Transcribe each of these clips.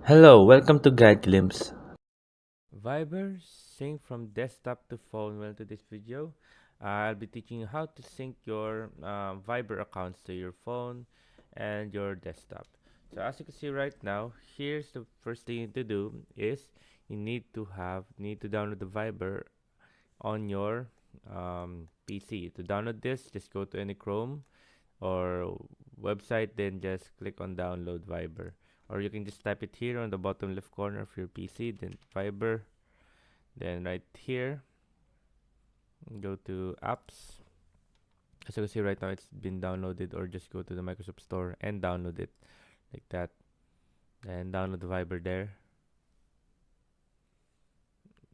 Hello, welcome to Guide Glimpse. Viber sync from desktop to phone. Well, to this video, I'll be teaching you how to sync your Viber accounts to your phone and your desktop. So as you can see right now, here's the first thing you need to do is you need to download the Viber on your PC. To download this, just go to any Chrome or website, then just click on download Viber. Or you can just type it here on the bottom left corner of your PC, then Viber, then right here, go to apps. As you can see right now, it's been downloaded, or just go to the Microsoft Store and download it like that. And download the Viber there.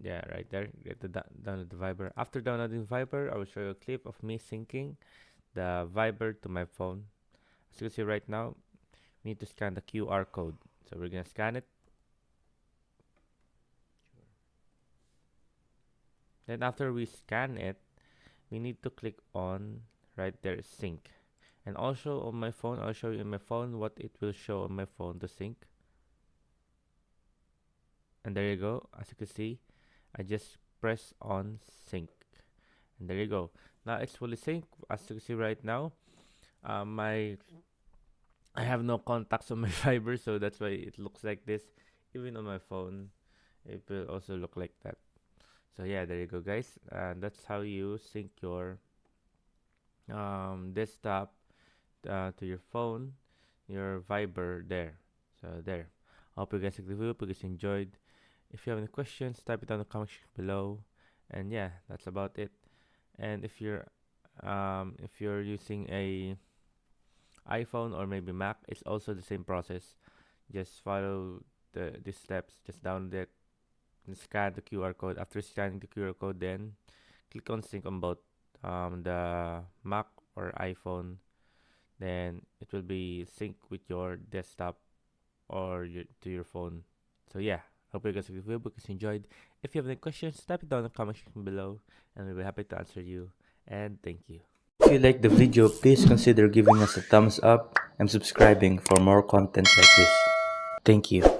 Yeah, right there. Get the download the Viber. After downloading Viber, I will show you a clip of me syncing the Viber to my phone. As you can see right now, we need to scan the QR code. So we're gonna scan it. Then after we scan it, we need to click on right there sync. And also on my phone, I'll show you on my phone what it will show on my phone to sync. And there you go. As you can see, I just press on sync. And there you go. Now it's fully synced. As you can see right now, my I have no contacts on my Viber, so that's why it looks like this. Even on my phone, it will also look like that. So yeah, there you go, guys. And that's how you sync your desktop to your phone, your Viber there. So there. Hope you guys like the video. Hope you guys enjoyed. If you have any questions, type it down in the comment section below. And yeah, that's about it. And if you're using a iPhone or maybe Mac, it's also the same process. Just follow these steps. Just download it and scan the QR code. After scanning the QR code, then click on sync on both the Mac or iPhone. Then it will be synced with your desktop or to your phone. So yeah, hope you guys enjoyed. If you have any questions, type it down in the comment section below, and we'll be happy to answer you. And thank you. If you like the video, please consider giving us a thumbs up and subscribing for more content like this. Thank you.